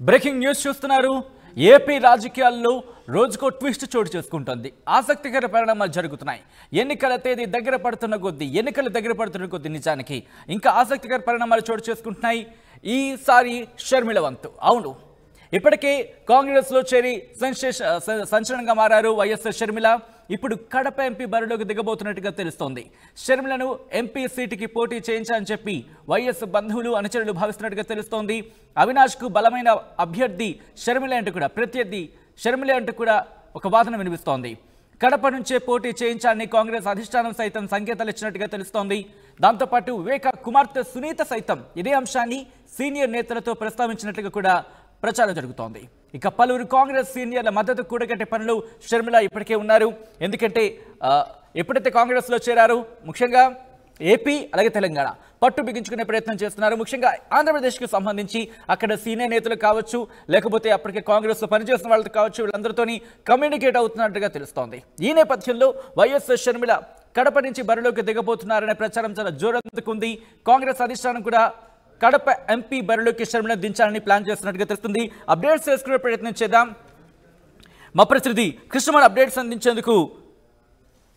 Breaking news చూస్తున్నారు. AP రాజకీయాల్లో రోజుకో ట్విస్ట్ చోటు చేసుకుంటోంది. ఆసక్తికర పరిణామాలు జరుగుతున్నాయి. ఎన్నికల తేదీ దగ్గర పడుతున్న కొద్దీ నిజానికి ఇంకా ఆసక్తికర పరిణామాలు చోటు చేసుకుంటున్నాయి. ఈసారి షర్మిల వంతు. అవును, ఇప్పటికే కాంగ్రెస్లో చేరి సంచలనంగా మారారు వైఎస్ షర్మిల. ఇప్పుడు కడప ఎంపీ బరిలోకి దిగబోతున్నట్టుగా తెలుస్తోంది. షర్మిలను ఎంపీ సీటుకి పోటీ చేయించాలని చెప్పి వైఎస్ బంధువులు అనుచరులు భావిస్తున్నట్టుగా తెలుస్తోంది. అవినాష్కు బలమైన అభ్యర్థి షర్మిల ప్రత్యర్థి షర్మిల అంటూ కూడా ఒక వాదన వినిపిస్తోంది. కడప నుంచే పోటీ చేయించాలని కాంగ్రెస్ అధిష్టానం సైతం సంకేతాలు ఇచ్చినట్టుగా తెలుస్తోంది. దాంతోపాటు వివేక కుమార్తె సునీత సైతం ఇదే అంశాన్ని సీనియర్ నేతలతో ప్రస్తావించినట్లుగా కూడా ప్రచారం జరుగుతోంది. ఇక పలువురు కాంగ్రెస్ సీనియర్ల మద్దతు కూడగట్టే పనులు షర్మిల ఇప్పటికే ఉన్నారు. ఎందుకంటే ఎప్పుడైతే కాంగ్రెస్లో చేరారో ముఖ్యంగా ఏపీ అలాగే తెలంగాణ పట్టు బిగించుకునే ప్రయత్నం చేస్తున్నారు. ముఖ్యంగా ఆంధ్రప్రదేశ్కి సంబంధించి అక్కడ సీనియర్ నేతలు కావచ్చు, లేకపోతే అప్పటికే కాంగ్రెస్లో పనిచేస్తున్న వాళ్ళతో కావచ్చు, వీళ్ళందరితోని కమ్యూనికేట్ అవుతున్నట్టుగా తెలుస్తోంది. ఈ నేపథ్యంలో వైఎస్ షర్మిల కడప నుంచి బరిలోకి దిగబోతున్నారనే ప్రచారం చాలా జోరందుకుంది. కాంగ్రెస్ అధిష్టానం కూడా కడప ఎంపీ బరిలోకి షర్మిల దించాలని ప్లాన్ చేస్తున్నట్టుగా తెలుస్తుంది. అప్డేట్స్ చేసుకునే ప్రయత్నం చేద్దాం. మా ప్రతినిధి కృష్ణమోహన్ అప్డేట్స్ అందించేందుకు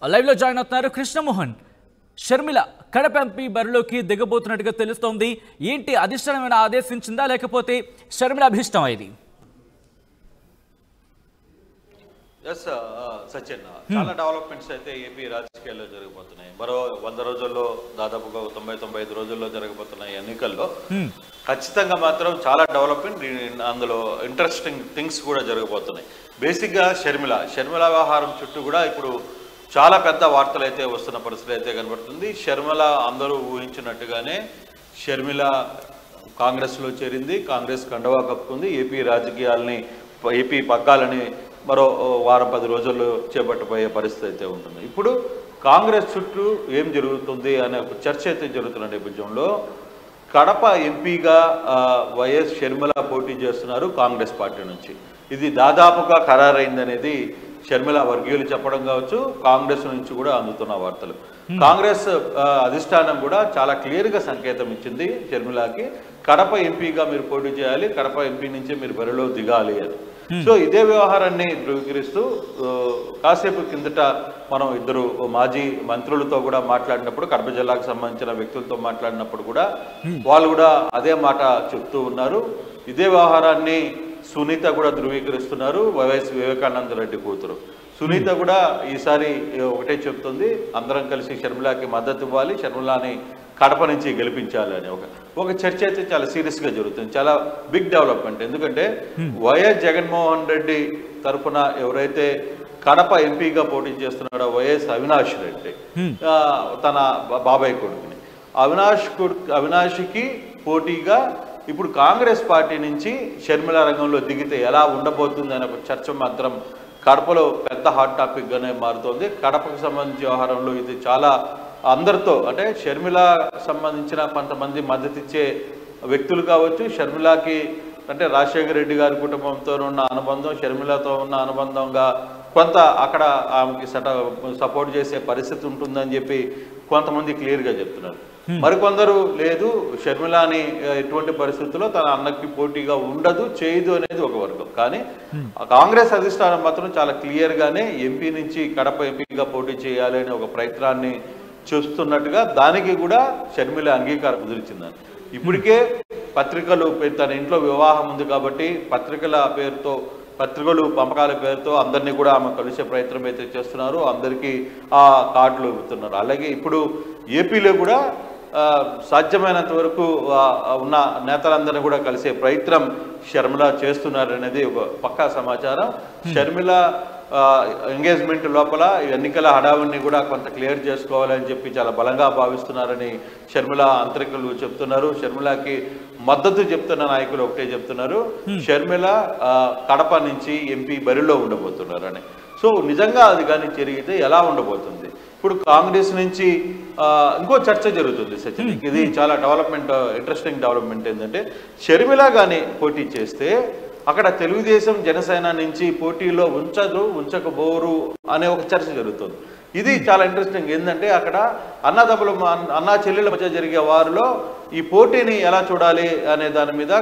లైవ్లో జాయిన్ అవుతున్నారు. కృష్ణమోహన్, షర్మిల కడప ఎంపీ బరిలోకి దిగబోతున్నట్టుగా తెలుస్తోంది. ఏంటి, అధిష్టానం ఏమైనా ఆదేశించిందా, లేకపోతే షర్మిల అభిష్టం ఇది? సచిన్, చాలా డెవలప్మెంట్స్ అయితే ఏపీ రాజకీయాల్లో జరగబోతున్నాయి. మరో 100 రోజుల్లో, దాదాపుగా 90-95 రోజుల్లో జరగబోతున్నాయి ఎన్నికల్లో ఖచ్చితంగా మాత్రం చాలా డెవలప్మెంట్, అందులో ఇంట్రెస్టింగ్ థింగ్స్ కూడా జరగబోతున్నాయి. బేసిక్గా షర్మిల వ్యవహారం చుట్టూ కూడా ఇప్పుడు చాలా పెద్ద వార్తలు అయితే వస్తున్న పరిస్థితి అయితే కనబడుతుంది. షర్మిల అందరూ ఊహించినట్టుగానే షర్మిల కాంగ్రెస్లో చేరింది, కాంగ్రెస్ కండవా కప్పుకుంది. ఏపీ రాజకీయాలని, ఏపీ పగ్గాలని మరో 10 రోజుల్లో చేపట్టబోయే పరిస్థితి అయితే ఉంటుంది. ఇప్పుడు కాంగ్రెస్ చుట్టూ ఏం జరుగుతుంది అనే ఒక చర్చ అయితే జరుగుతున్న నేపథ్యంలో కడప ఎంపీగా వైఎస్ షర్మిల పోటీ చేస్తున్నారు కాంగ్రెస్ పార్టీ నుంచి. ఇది దాదాపుగా ఖరారైందనేది షర్మిల వర్గీయులు చెప్పడం కావచ్చు, కాంగ్రెస్ నుంచి కూడా అందుతున్న వార్తలు. కాంగ్రెస్ అధిష్టానం కూడా చాలా క్లియర్గా సంకేతం ఇచ్చింది షర్మిలకి, కడప ఎంపీగా మీరు పోటీ చేయాలి, కడప ఎంపీ నుంచే మీరు బరిలో దిగాలి అని. సో ఇదే వ్యవహారాన్ని ధృవీకరిస్తూ కాసేపు కిందట మనం ఇద్దరు మాజీ మంత్రులతో కూడా మాట్లాడినప్పుడు, కడప జిల్లాకు సంబంధించిన వ్యక్తులతో మాట్లాడినప్పుడు కూడా వాళ్ళు కూడా అదే మాట చెప్తూ ఉన్నారు. ఇదే వ్యవహారాన్ని సునీత కూడా ధృవీకరిస్తున్నారు, వైఎస్ వివేకానంద రెడ్డి కూతురు. సునీత కూడా ఈసారి ఒకటే చెప్తుంది, అందరం కలిసి షర్మిలకి మద్దతు ఇవ్వాలి, షర్మిలని కడప నుంచి గెలిపించాలి అని ఒక చర్చ అయితే చాలా సీరియస్గా జరుగుతుంది. చాలా బిగ్ డెవలప్మెంట్. ఎందుకంటే వైఎస్ జగన్మోహన్ రెడ్డి తరఫున ఎవరైతే కడప ఎంపీగా పోటీ చేస్తున్నాడో వైఎస్ అవినాష్ రెడ్డి, తన బాబాయ్ కొడుకుని, అవినాష్కి పోటీగా ఇప్పుడు కాంగ్రెస్ పార్టీ నుంచి షర్మిల రంగంలో దిగితే ఎలా ఉండబోతుంది అనే ఒక చర్చ మాత్రం కడపలో పెద్ద హాట్ టాపిక్గానే మారుతోంది. కడపకు సంబంధించిన వ్యవహారంలో ఇది చాలా అందరితో, అంటే షర్మిల సంబంధించిన కొంతమంది మద్దతు ఇచ్చే వ్యక్తులు కావచ్చు, షర్మిలకి అంటే రాజశేఖర రెడ్డి గారి కుటుంబంతో ఉన్న అనుబంధం, షర్మిలతో ఉన్న అనుబంధంగా కొంత అక్కడ ఆమెకి సపోర్ట్ చేసే పరిస్థితి ఉంటుందని చెప్పి కొంతమంది క్లియర్గా చెప్తున్నారు. మరికొందరు లేదు, షర్మిలని ఎటువంటి పరిస్థితుల్లో తన అన్నకి పోటీగా ఉండదు, చేయదు అనేది ఒక వర్గం. కానీ కాంగ్రెస్ అధిష్టానం మాత్రం చాలా క్లియర్గానే ఎంపీ నుంచి కడప ఎంపీగా పోటీ చేయాలి అనే ఒక ప్రయత్నాన్ని చూస్తున్నట్టుగా, దానికి కూడా షర్మిల అంగీకారం కుదిరించిందని. ఇప్పటికే పత్రికలు, తన ఇంట్లో వివాహం ఉంది కాబట్టి పత్రికలు పంపకాల పేరుతో అందరినీ కూడా ఆమె కలిసే ప్రయత్నం అయితే చేస్తున్నారు, అందరికీ ఆ కార్డులు ఇవ్వుతున్నారు. అలాగే ఇప్పుడు ఏపీలో కూడా సాధ్యమైనంత వరకు ఉన్న నేతలందరినీ కూడా కలిసే ప్రయత్నం షర్మిల చేస్తున్నారు అనేది ఒక పక్కా సమాచారం. షర్మిల ఎంగేజ్మెంట్ లోపల ఎన్నికల హడావుడిని కూడా కొంత క్లియర్ చేసుకోవాలని చెప్పి చాలా బలంగా భావిస్తున్నారని షర్మిల అంతరికులు చెప్తున్నారు. షర్మిలకి మద్దతు చెప్తున్న నాయకులు ఒకటే చెప్తున్నారు, షర్మిల కడప నుంచి ఎంపీ బరిలో ఉండబోతున్నారని. సో నిజంగా అది కానీ జరిగితే ఎలా ఉండబోతుంది? ఇప్పుడు కాంగ్రెస్ నుంచి ఇంకో చర్చ జరుగుతుంది సచిన్. ఇది చాలా ఇంట్రెస్టింగ్ డెవలప్మెంట్ ఏంటంటే, షర్మిల కానీ పోటీ చేస్తే అక్కడ తెలుగుదేశం జనసేన నుంచి పోటీలో ఉంచకపోరు అనే ఒక చర్చ జరుగుతుంది. ఇది చాలా ఇంట్రెస్టింగ్. ఏంటంటే అక్కడ అన్నదమ్ముల అన్నా చెల్లెల మధ్య జరిగే వారిలో ఈ పోటీని ఎలా చూడాలి అనే దాని మీద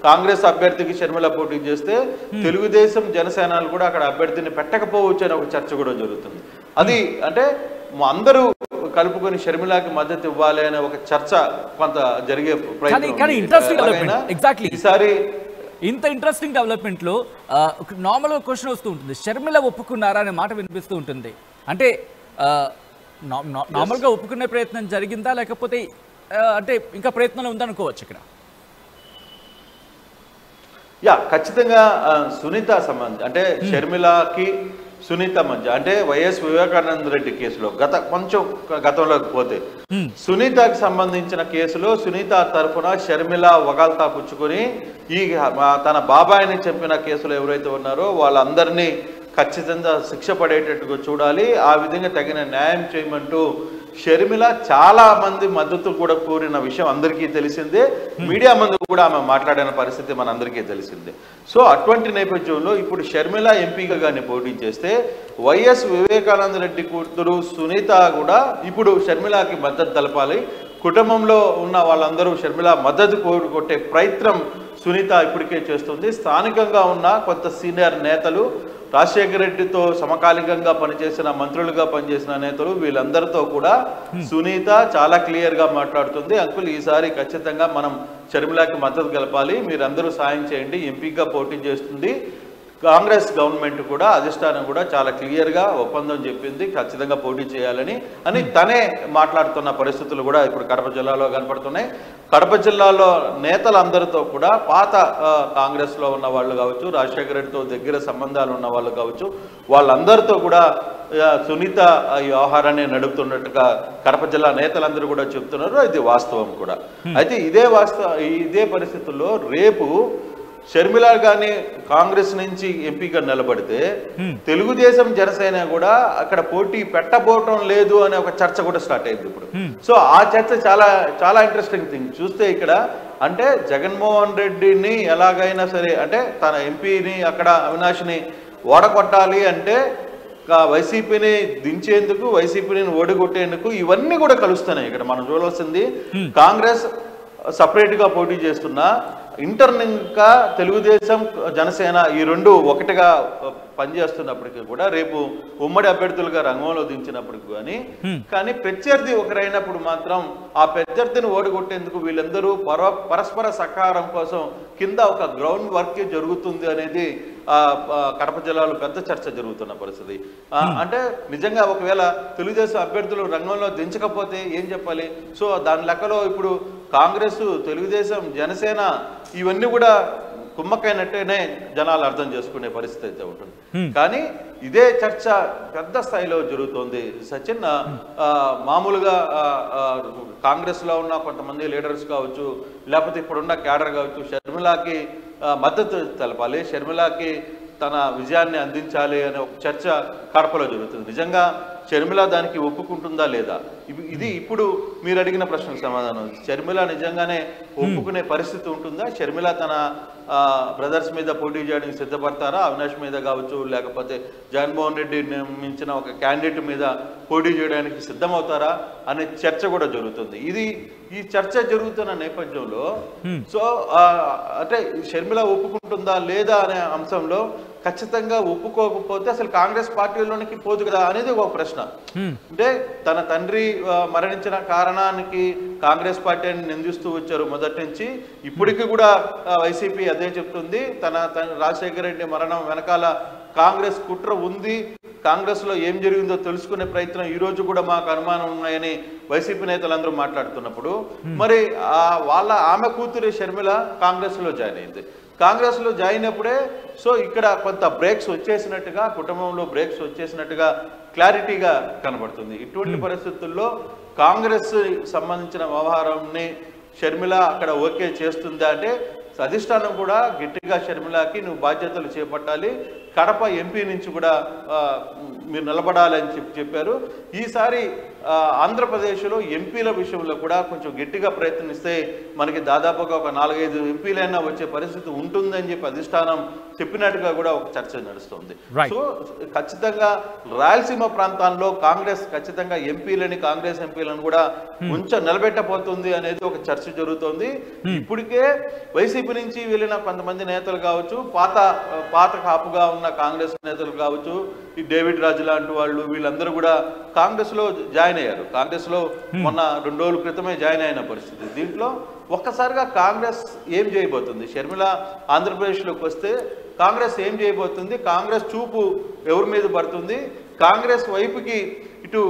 కాంగ్రెస్ అభ్యర్థికి షర్మిల పోటీ చేస్తే తెలుగుదేశం జనసేనలు కూడా అక్కడ అభ్యర్థిని పెట్టకపోవచ్చు అనే ఒక చర్చ కూడా జరుగుతుంది. అది అంటే అందరూ కలుపుకొని షర్మిలాకి మద్దతు ఇవ్వాలి అనే ఒక చర్చ కొంత జరిగే ప్రయత్నం. ఈసారి ఇంత ఇంట్రెస్టింగ్ డెవలప్మెంట్లో నార్మల్గా క్వశ్చన్ వస్తూ ఉంటుంది, షర్మిల ఒప్పుకున్నారా అనే మాట వినిపిస్తూ ఉంటుంది. అంటే నార్మల్గా ఒప్పుకునే ప్రయత్నం జరిగిందా, లేకపోతే అంటే ఇంకా ప్రయత్నంలో ఉందనుకోవచ్చు ఇక్కడ? ఖచ్చితంగా సునీత సంబంధించి అంటే షర్మిలకి సునీత మధ్య అంటే వైఎస్ వివేకానంద రెడ్డి కేసులో కొంచెం గతంలోకి పోతే సునీతకి సంబంధించిన కేసులో సునీత తరఫున షర్మిల వగాల్తా పుచ్చుకొని తన బాబాయిని చంపిన కేసులో ఎవరైతే ఉన్నారో వాళ్ళందరినీ ఖచ్చితంగా శిక్ష పడేటట్టుగా చూడాలి, ఆ విధంగా తగిన న్యాయం చేయమంటూ షర్మిల చాలా మంది మద్దతు కూడా కోరిన విషయం అందరికీ తెలిసిందే. మీడియా ముందు కూడా ఆమె మాట్లాడిన పరిస్థితి మనందరికీ తెలిసిందే. సో అటువంటి నేపథ్యంలో ఇప్పుడు షర్మిల ఎంపీగా కానీ పోటీ చేస్తే వైఎస్ వివేకానంద రెడ్డి కూతురు సునీత కూడా ఇప్పుడు షర్మిలకి మద్దతు తెలపాలి. కుటుంబంలో ఉన్న వాళ్ళందరూ షర్మిల మద్దతు కొట్టే ప్రయత్నం సునీత ఇప్పటికే చేస్తుంది. స్థానికంగా ఉన్న కొంత సీనియర్ నేతలు, రాజశేఖర రెడ్డితో సమకాలికంగా పనిచేసిన మంత్రులుగా పనిచేసిన నేతలు, వీళ్ళందరితో కూడా సునీత చాలా క్లియర్గా మాట్లాడుతుంది. అంకుల్, ఈసారి ఖచ్చితంగా మనం షర్మిలకి మద్దతు గెలపాలి, మీరందరూ సాయం చేయండి, ఎంపీగా పోటీ చేస్తుంది. కాంగ్రెస్ గవర్నమెంట్ కూడా అధిష్టానం కూడా చాలా క్లియర్గా ఒప్పందం చెప్పింది, ఖచ్చితంగా పోటీ చేయాలని అని తనే మాట్లాడుతున్న పరిస్థితులు కూడా ఇప్పుడు కడప జిల్లాలో కనపడుతున్నాయి. కడప జిల్లాలో నేతలందరితో కూడా పాత కాంగ్రెస్లో ఉన్న వాళ్ళు కావచ్చు, రాజశేఖర రెడ్డితో దగ్గర సంబంధాలు ఉన్న వాళ్ళు కావచ్చు, వాళ్ళందరితో కూడా సునీత ఈ వ్యవహారాన్ని నడుపుతున్నట్టుగా కడప జిల్లా నేతలందరూ కూడా చెప్తున్నారు. ఇది వాస్తవం కూడా. అయితే ఇదే పరిస్థితుల్లో రేపు షర్మిల గాని కాంగ్రెస్ నుంచి ఎంపీగా నిలబడితే తెలుగుదేశం జనసేన కూడా అక్కడ పోటీ పెట్టబోవటం లేదు అనే ఒక చర్చ కూడా స్టార్ట్ అయింది ఇప్పుడు. సో ఆ చర్చ చాలా చాలా ఇంట్రెస్టింగ్ థింగ్. చూస్తే ఇక్కడ అంటే జగన్మోహన్ రెడ్డిని ఎలాగైనా సరే అంటే తన ఎంపీని అక్కడ అవినాష్ని ఓడగొట్టాలి అంటే వైసీపీని దించేందుకు, వైసీపీని ఓడిగొట్టేందుకు ఇవన్నీ కూడా కలుస్తున్నాయి. ఇక్కడ మనం చూడాల్సింది కాంగ్రెస్ సపరేట్గా పోటీ చేస్తున్నా ఇంటర్నల్గా తెలుగుదేశం జనసేన ఈ రెండు ఒకటిగా పనిచేస్తున్నప్పటికీ కూడా రేపు ఉమ్మడి అభ్యర్థులుగా రంగంలో దించినప్పటికీ కానీ ప్రత్యర్థి ఒకరైనప్పుడు మాత్రం ఆ ప్రత్యర్థిని ఓడగొట్టేందుకు వీళ్ళందరూ పరస్పర సహకారం కోసం కింద ఒక గ్రౌండ్ వర్క్ జరుగుతుంది అనేది కడప జిల్లాలో పెద్ద చర్చ జరుగుతున్న పరిస్థితి. అంటే నిజంగా ఒకవేళ తెలుగుదేశం అభ్యర్థులు రంగంలో దించకపోతే ఏం చెప్పాలి? సో దాని లెక్కలో ఇప్పుడు కాంగ్రెస్, తెలుగుదేశం, జనసేన ఇవన్నీ కూడా కుమ్మకైనట్టేనే జనాలు అర్థం చేసుకునే పరిస్థితి అయితే ఉంటుంది. కానీ ఇదే చర్చ పెద్ద స్థాయిలో జరుగుతోంది సచిన్. మామూలుగా కాంగ్రెస్లో ఉన్న కొంతమంది లీడర్స్ కావచ్చు, లేకపోతే ఇప్పుడున్న క్యాడర్ కావచ్చు, షర్మిలకి మద్దతు తెలపాలి, షర్మిలకి తన విజయాన్ని అందించాలి అనే ఒక చర్చ కడపలో జరుగుతుంది. నిజంగా షర్మిల దానికి ఒప్పుకుంటుందా లేదా? ఇది ఇప్పుడు మీరు అడిగిన ప్రశ్నకు సమాధానం. షర్మిల నిజంగానే ఒప్పుకునే పరిస్థితి ఉంటుందా? షర్మిల తన బ్రదర్స్ మీద పోటీ చేయడానికి సిద్ధపడతారా? అవినాష్ మీద కావచ్చు, లేకపోతే జగన్మోహన్ రెడ్డి నియమించిన ఒక క్యాండిడేట్ మీద పోటీ చేయడానికి సిద్ధమవుతారా అనే చర్చ కూడా జరుగుతుంది. ఈ చర్చ జరుగుతున్న నేపథ్యంలో సో అంటే షర్మిల ఒప్పుకుంటుందా లేదా అనే అంశంలో ఖచ్చితంగా ఒప్పుకోకపోతే అసలు కాంగ్రెస్ పార్టీలోనికి పోదు కదా అనేది ఒక ప్రశ్న. అంటే తన తండ్రి మరణించిన కారణానికి కాంగ్రెస్ పార్టీని నిందిస్తూ వచ్చారు మొదటి నుంచి. ఇప్పటికీ కూడా వైసీపీ అదే చెప్తుంది, తన రాజశేఖర రెడ్డి మరణం వెనకాల కాంగ్రెస్ కుట్ర ఉంది, కాంగ్రెస్ లో ఏం జరిగిందో తెలుసుకునే ప్రయత్నం ఈ రోజు కూడా మాకు అనుమానం ఉన్నాయని వైసీపీ నేతలందరూ మాట్లాడుతున్నప్పుడు మరి ఆమె కూతురు షర్మిల కాంగ్రెస్ లో జాయిన్ అయింది. కాంగ్రెస్ లో జాయిన్ అప్పుడే సో ఇక్కడ కొంత బ్రేక్స్ వచ్చేసినట్టుగా, కుటుంబంలో బ్రేక్స్ వచ్చేసినట్టుగా క్లారిటీగా కనబడుతుంది. ఇటువంటి పరిస్థితుల్లో కాంగ్రెస్ సంబంధించిన వ్యవహారాన్ని షర్మిల అక్కడ ఓకే చేస్తుందా అంటే అధిష్టానం కూడా గట్టిగా షర్మిలకి నువ్వు బాధ్యతలు చేపట్టాలి, కడప ఎంపీ నుంచి కూడా మీరు నిలబడాలని చెప్పారు. ఈసారి ఆంధ్రప్రదేశ్లో ఎంపీల విషయంలో కూడా కొంచెం గట్టిగా ప్రయత్నిస్తే మనకి దాదాపుగా ఒక 4-5 ఎంపీలైనా వచ్చే పరిస్థితి ఉంటుందని చెప్పి అధిష్టానం చెప్పినట్టుగా కూడా ఒక చర్చ నడుస్తుంది. సో ఖచ్చితంగా రాయలసీమ ప్రాంతాల్లో కాంగ్రెస్ ఖచ్చితంగా కాంగ్రెస్ ఎంపీలను కూడా నిలబెట్టబోతుంది అనేది ఒక చర్చ జరుగుతోంది. ఇప్పటికే వైసీపీ నుంచి వెళ్ళిన కొంతమంది నేతలు కావచ్చు, పాత కాపుగా ఉన్న కాంగ్రెస్ నేతలు కావచ్చు, ఈ డేవిడ్ రాజు లాంటి వాళ్ళు వీళ్ళందరూ కూడా కాంగ్రెస్ లో జాయిన్ అయ్యారు. కాంగ్రెస్ లో మొన్న 2 రోజుల క్రితమే జాయిన్ అయిన పరిస్థితి. దీంట్లో ఒక్కసారిగా కాంగ్రెస్ ఏం చేయబోతుంది? షర్మిల ఆంధ్రప్రదేశ్లోకి వస్తే కాంగ్రెస్ ఏం చేయబోతుంది? కాంగ్రెస్ చూపు ఎవరి మీద పడుతుంది? కాంగ్రెస్ వైపుకి ఇటు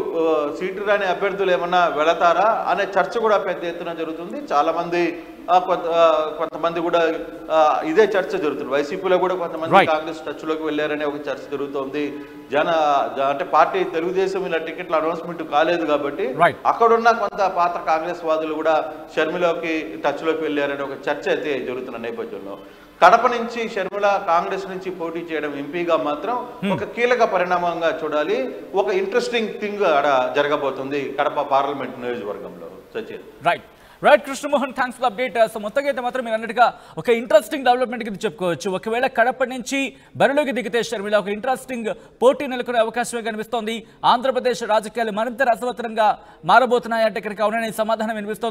సీటు రాని అభ్యర్థులు ఏమన్నా వెళతారా అనే చర్చ కూడా పెద్ద ఎత్తున జరుగుతుంది. చాలా మంది కొంతమంది కూడా ఇదే చర్చ జరుగుతుంది. వైసీపీలో కూడా కొంతమంది కాంగ్రెస్ టచ్ లోకి వెళ్ళారనే ఒక చర్చ జరుగుతోంది. అంటే పార్టీ తెలుగుదేశం ఇలా టికెట్ల అనౌన్స్మెంట్ కాలేదు కాబట్టి అక్కడున్న కొంత పాత కాంగ్రెస్ వాదులు కూడా షర్మిలకి టచ్ లోకి వెళ్ళారనే ఒక చర్చ అయితే జరుగుతున్న నేపథ్యంలో కడప నుంచి షర్మిల కాంగ్రెస్ నుంచి పోటీ చేయడం ఎంపీగా మాత్రం ఒక కీలక పరిణామంగా చూడాలి. ఒక ఇంట్రెస్టింగ్ థింగ్ అక్కడ జరగబోతుంది కడప పార్లమెంట్ నియోజకవర్గంలో. Sachin right Krishnamohan, thanks for update. So మొత్తంగా అయితే మాత్రం మీరు అన్నట్టుగా ఒక ఇంట్రెస్టింగ్ డెవలప్మెంట్ కింద చెప్పుకోవచ్చు. ఒకవేళ కడప నుంచి బరిలోకి దిగితే షర్మిల ఒక ఇంట్రెస్టింగ్ పోటీ నెలకొనే అవకాశమే కనిపిస్తోంది. ఆంధ్రప్రదేశ్ రాజకీయాలు మరింత రసవత్తరంగా మారబోతున్నాయంటే కనుక అవునని సమాధానం వినిపిస్తోంది.